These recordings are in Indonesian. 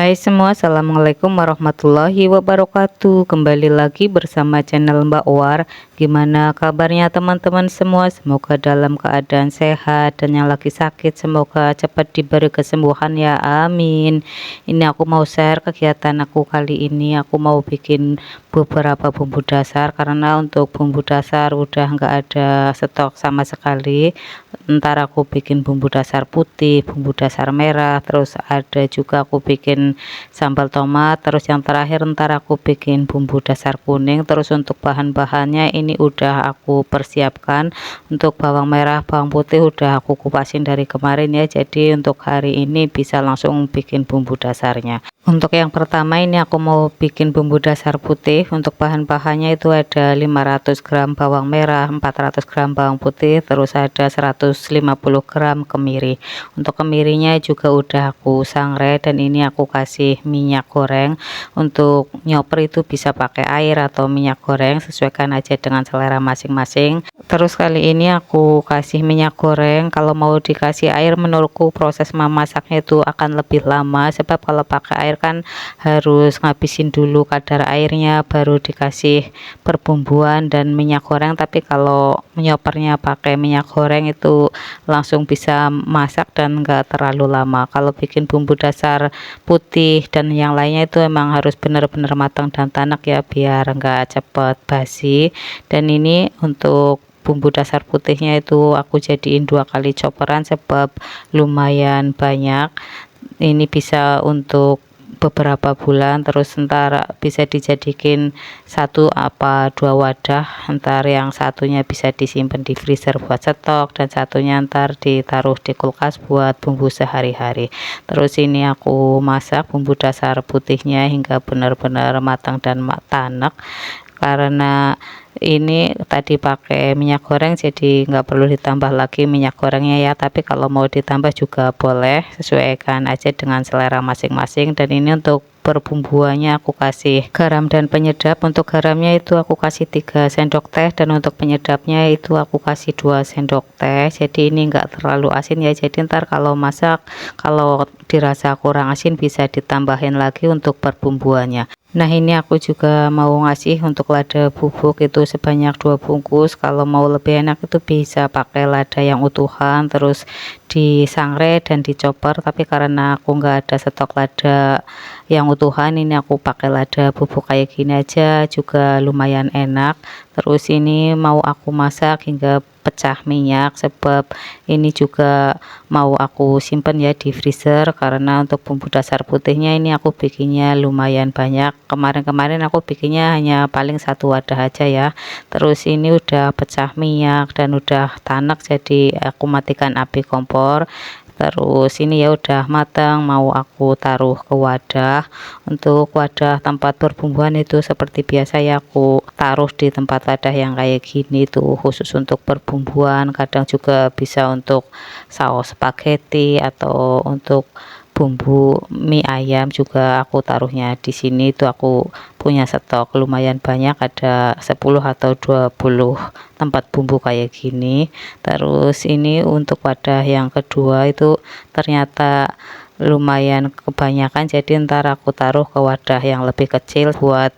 Hai semua, assalamualaikum warahmatullahi wabarakatuh. Kembali lagi bersama channel Mbak War. Gimana kabarnya teman-teman semua? Semoga dalam keadaan sehat, dan yang lagi sakit semoga cepat diberi kesembuhan ya, amin. Ini aku mau share kegiatan aku kali ini. Aku mau bikin beberapa bumbu dasar, karena untuk bumbu dasar udah nggak ada stok sama sekali. Ntar aku bikin bumbu dasar putih, bumbu dasar merah, terus ada juga aku bikin sambal tomat, terus yang terakhir ntar aku bikin bumbu dasar kuning. Terus untuk bahan-bahannya ini udah aku persiapkan. Untuk bawang merah, bawang putih udah aku kupasin dari kemarin ya, jadi untuk hari ini bisa langsung bikin bumbu dasarnya. Untuk yang pertama ini aku mau bikin bumbu dasar putih. Untuk bahan-bahannya itu ada 500 gram bawang merah, 400 gram bawang putih, terus ada 150 gram kemiri. Untuk kemirinya juga udah aku sangrai, dan ini aku kasih minyak goreng. Untuk nyoper itu bisa pakai air atau minyak goreng, sesuaikan aja dengan selera masing-masing. Terus kali ini aku kasih minyak goreng. Kalau mau dikasih air menurutku proses memasaknya itu akan lebih lama, sebab kalau pakai air kan harus ngabisin dulu kadar airnya baru dikasih perbumbuan dan minyak goreng. Tapi kalau menyopernya pakai minyak goreng itu langsung bisa masak dan enggak terlalu lama. Kalau bikin bumbu dasar putih dan yang lainnya itu emang harus benar-benar matang dan tanak ya, biar enggak cepet basi. Dan ini untuk bumbu dasar putihnya itu aku jadiin 2 kali chopperan sebab lumayan banyak. Ini bisa untuk beberapa bulan, terus ntar bisa dijadikan 1 apa 2 wadah. Ntar yang satunya bisa disimpan di freezer buat stok, dan satunya ntar ditaruh di kulkas buat bumbu sehari-hari. Terus ini aku masak bumbu dasar putihnya hingga benar-benar matang dan tanak. Karena ini tadi pakai minyak goreng, jadi nggak perlu ditambah lagi minyak gorengnya ya, tapi kalau mau ditambah juga boleh, sesuaikan aja dengan selera masing-masing. Dan ini untuk perbumbuannya aku kasih garam dan penyedap. Untuk garamnya itu aku kasih 3 sendok teh, dan untuk penyedapnya itu aku kasih 2 sendok teh. Jadi ini enggak terlalu asin ya, jadi ntar kalau masak kalau dirasa kurang asin bisa ditambahin lagi untuk perbumbuannya. Nah ini aku juga mau ngasih untuk lada bubuk itu sebanyak 2 bungkus. Kalau mau lebih enak itu bisa pakai lada yang utuhan terus disangrai dan dicopper, tapi karena aku nggak ada stok lada yang utuhan, ini aku pakai lada bubuk kayak gini aja juga lumayan enak. Terus ini mau aku masak hingga pecah minyak, sebab ini juga mau aku simpen ya di freezer, karena untuk bumbu dasar putihnya ini aku bikinnya lumayan banyak. Kemarin-kemarin aku bikinnya hanya paling 1 wadah aja ya. Terus ini udah pecah minyak dan udah tanak, jadi aku matikan api kompor. Terus ini ya udah matang, mau aku taruh ke wadah. Untuk wadah tempat perbumbuan itu seperti biasa ya, aku taruh di tempat wadah yang kayak gini tuh khusus untuk perbumbuan. Kadang juga bisa untuk saus spaghetti atau untuk bumbu mie ayam juga aku taruhnya di sini. Itu aku punya stok lumayan banyak, ada 10 atau 20 tempat bumbu kayak gini. Terus ini untuk wadah yang kedua itu ternyata lumayan kebanyakan, jadi ntar aku taruh ke wadah yang lebih kecil buat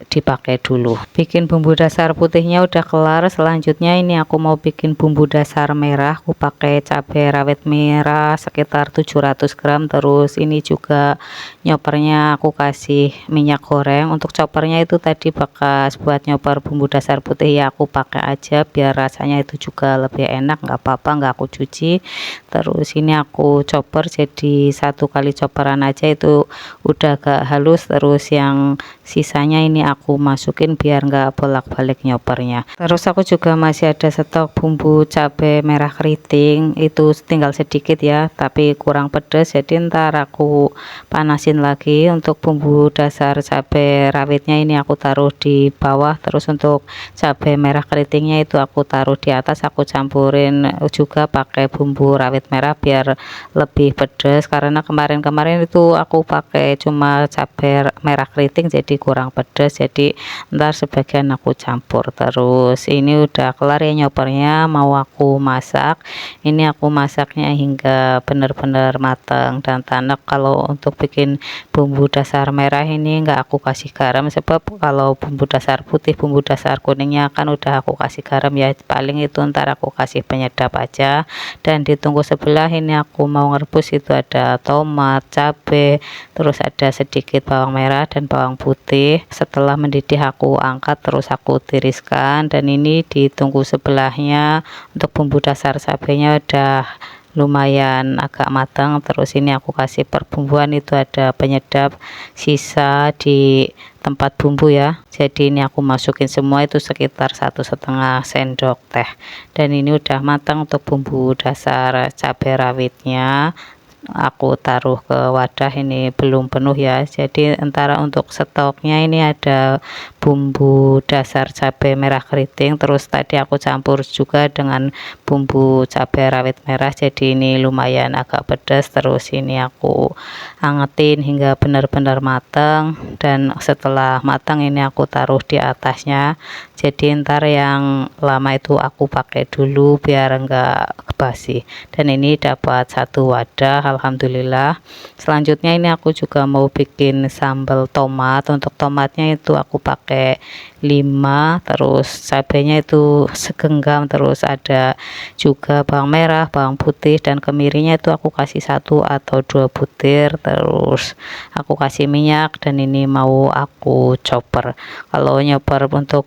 dipakai dulu. Bikin bumbu dasar putihnya udah kelar. Selanjutnya ini aku mau bikin bumbu dasar merah. Aku pakai cabai rawit merah sekitar 700 gram. Terus ini juga nyopernya aku kasih minyak goreng. Untuk choppernya itu tadi bekas buat nyoper bumbu dasar putih ya, aku pakai aja biar rasanya itu juga lebih enak. Nggak apa-apa nggak aku cuci. Terus ini aku chopper jadi 1 kali chopperan aja, itu udah agak halus. Terus yang sisanya ini aku masukin biar nggak bolak-balik nyopernya. Terus aku juga masih ada stok bumbu cabai merah keriting, itu tinggal sedikit ya, tapi kurang pedas, jadi ntar aku panasin lagi. Untuk bumbu dasar cabai rawitnya ini aku taruh di bawah, terus untuk cabai merah keritingnya itu aku taruh di atas. Aku campurin juga pakai bumbu rawit merah biar lebih pedas, karena kemarin-kemarin itu aku pakai cuma cabai merah keriting jadi kurang pedas, jadi ntar sebagian aku campur. Terus ini udah kelar ya nyopernya, mau aku masak. Ini aku masaknya hingga benar-benar matang dan tanek. Kalau untuk bikin bumbu dasar merah ini enggak aku kasih garam, sebab kalau bumbu dasar putih, bumbu dasar kuningnya kan udah aku kasih garam ya, paling itu ntar aku kasih penyedap aja. Dan ditunggu sebelah ini aku mau ngerebus, itu ada tomat, cabai, terus ada sedikit bawang merah dan bawang putih. Setelah mendidih aku angkat, terus aku tiriskan. Dan ini ditunggu sebelahnya. Untuk bumbu dasar cabainya udah lumayan agak matang. Terus ini aku kasih perbumbuan, itu ada penyedap sisa di tempat bumbu ya, jadi ini aku masukin semua, itu sekitar 1,5 sendok teh. Dan ini udah matang untuk bumbu dasar cabai rawitnya. Aku taruh ke wadah, ini belum penuh ya, jadi antara untuk stoknya ini ada bumbu dasar cabai merah keriting, terus tadi aku campur juga dengan bumbu cabai rawit merah, jadi ini lumayan agak pedas. Terus ini aku angetin hingga benar-benar matang, dan setelah matang ini aku taruh di atasnya, jadi ntar yang lama itu aku pakai dulu biar enggak basi. Dan ini dapat satu wadah, alhamdulillah. Selanjutnya ini aku juga mau bikin sambal tomat. Untuk tomatnya itu aku pakai 5, terus cabenya itu segenggam, terus ada juga bawang merah, bawang putih, dan kemirinya itu aku kasih 1 atau 2 butir. Terus aku kasih minyak, dan ini mau aku chopper. Kalau nyoper untuk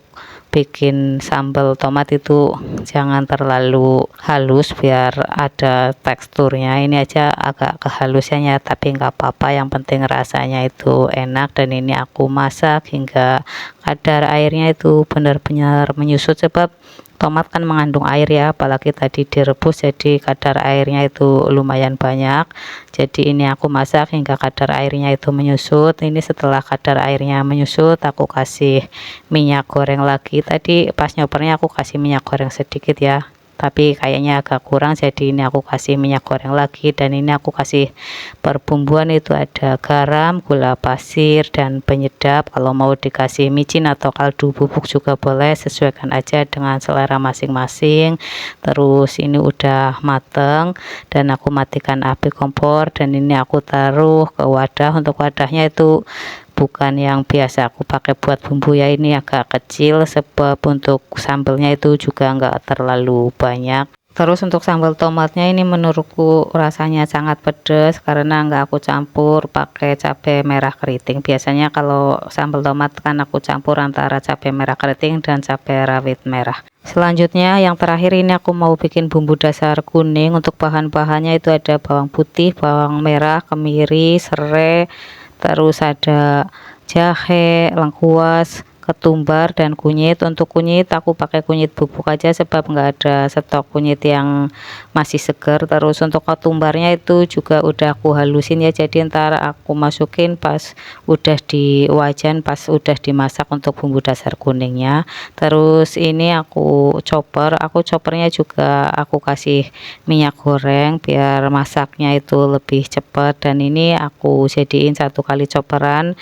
bikin sambal tomat itu jangan terlalu halus biar ada teksturnya, ini aja agak kehalusannya, tapi nggak apa-apa, yang penting rasanya itu enak. Dan ini aku masak hingga kadar airnya itu benar-benar menyusut, sebab tomat kan mengandung air ya, apalagi tadi direbus, jadi kadar airnya itu lumayan banyak. Jadi ini aku masak hingga kadar airnya itu menyusut. Ini setelah kadar airnya menyusut, aku kasih minyak goreng lagi. Tadi pas nyopernya aku kasih minyak goreng sedikit ya, tapi kayaknya agak kurang, jadi ini aku kasih minyak goreng lagi. Dan ini aku kasih perbumbuan, itu ada garam, gula pasir, dan penyedap. Kalau mau dikasih micin atau kaldu bubuk juga boleh, sesuaikan aja dengan selera masing-masing. Terus ini udah mateng, dan aku matikan api kompor, dan ini aku taruh ke wadah. Untuk wadahnya itu bukan yang biasa aku pakai buat bumbu ya, ini agak kecil, sebab untuk sambelnya itu juga enggak terlalu banyak. Terus untuk sambal tomatnya ini menurutku rasanya sangat pedas, karena enggak aku campur pakai cabai merah keriting. Biasanya kalau sambal tomat kan aku campur antara cabai merah keriting dan cabai rawit merah. Selanjutnya yang terakhir ini aku mau bikin bumbu dasar kuning. Untuk bahan-bahannya itu ada bawang putih, bawang merah, kemiri, serai, terus ada jahe, lengkuas, ketumbar, dan kunyit. Untuk kunyit aku pakai kunyit bubuk aja, sebab nggak ada stok kunyit yang masih segar. Terus untuk ketumbarnya itu juga udah aku halusin ya, jadi ntar aku masukin pas udah di wajan, pas udah dimasak untuk bumbu dasar kuningnya. Terus ini aku choppernya juga aku kasih minyak goreng biar masaknya itu lebih cepat. Dan ini aku jadiin 1 kali chopperan,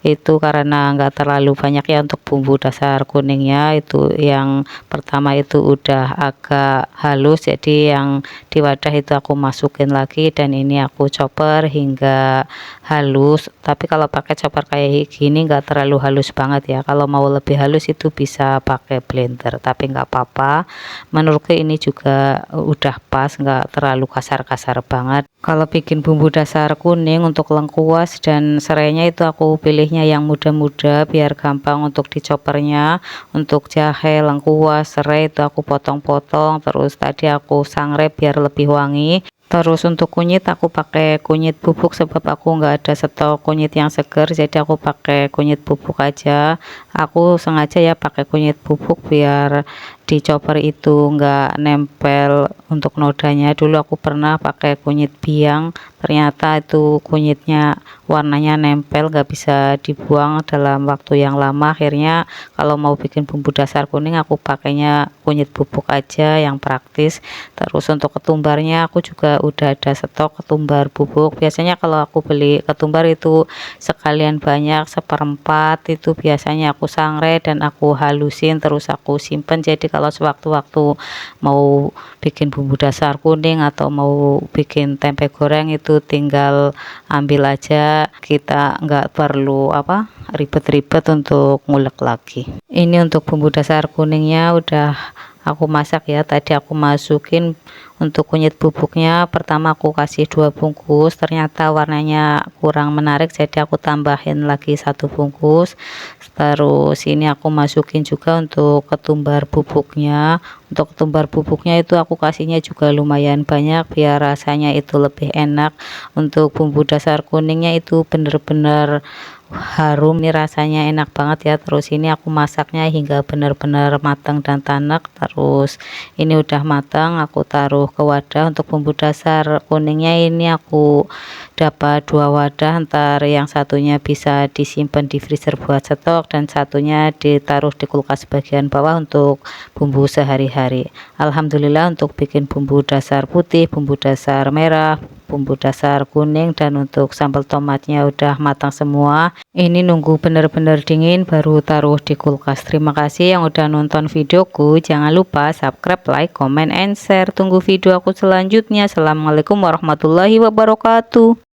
itu karena enggak terlalu banyak ya untuk bumbu dasar kuningnya. Itu yang pertama itu udah agak halus, jadi yang di wadah itu aku masukin lagi, dan ini aku chopper hingga halus. Tapi kalau pakai chopper kayak gini enggak terlalu halus banget ya, kalau mau lebih halus itu bisa pakai blender, tapi enggak apa-apa, menurutku ini juga udah pas, enggak terlalu kasar-kasar banget. Kalau bikin bumbu dasar kuning untuk lengkuas dan serainya itu aku pilihnya yang muda-muda biar gampang untuk dicopernya. Untuk jahe, lengkuas, serai itu aku potong-potong, terus tadi aku sangrai biar lebih wangi. Terus untuk kunyit aku pakai kunyit bubuk, sebab aku nggak ada stok kunyit yang segar, jadi aku pakai kunyit bubuk aja. Aku sengaja ya pakai kunyit bubuk biar di chopper itu nggak nempel untuk nodanya. Dulu aku pernah pakai kunyit biang, ternyata itu kunyitnya warnanya nempel, nggak bisa dibuang dalam waktu yang lama. Akhirnya kalau mau bikin bumbu dasar kuning aku pakainya kunyit bubuk aja yang praktis. Terus untuk ketumbarnya aku juga udah ada stok ketumbar bubuk. Biasanya kalau aku beli ketumbar itu sekalian banyak, seperempat itu biasanya aku sangrai dan aku halusin, terus aku simpen. Jadi kalau sewaktu-waktu mau bikin bumbu dasar kuning atau mau bikin tempe goreng itu tinggal ambil aja, kita nggak perlu ribet-ribet untuk ngulek lagi. Ini untuk bumbu dasar kuningnya udah aku masak ya. Tadi aku masukin untuk kunyit bubuknya, pertama aku kasih 2 bungkus, ternyata warnanya kurang menarik jadi aku tambahin lagi 1 bungkus. Terus ini aku masukin juga untuk ketumbar bubuknya. Untuk ketumbar bubuknya itu aku kasihnya juga lumayan banyak biar rasanya itu lebih enak. Untuk bumbu dasar kuningnya itu bener-bener harum nih, rasanya enak banget ya. Terus ini aku masaknya hingga benar-benar matang dan tanek. Terus ini udah matang, aku taruh ke wadah. Untuk bumbu dasar kuningnya ini aku dapat 2 wadah, ntar yang satunya bisa disimpan di freezer buat stok dan satunya ditaruh di kulkas bagian bawah untuk bumbu sehari-hari. Alhamdulillah untuk bikin bumbu dasar putih, bumbu dasar merah, bumbu dasar kuning, dan untuk sambal tomatnya udah matang semua. Ini nunggu bener-bener dingin baru taruh di kulkas. Terima kasih yang udah nonton videoku. Jangan lupa subscribe, like, comment, and share. Tunggu video aku selanjutnya. Assalamualaikum warahmatullahi wabarakatuh.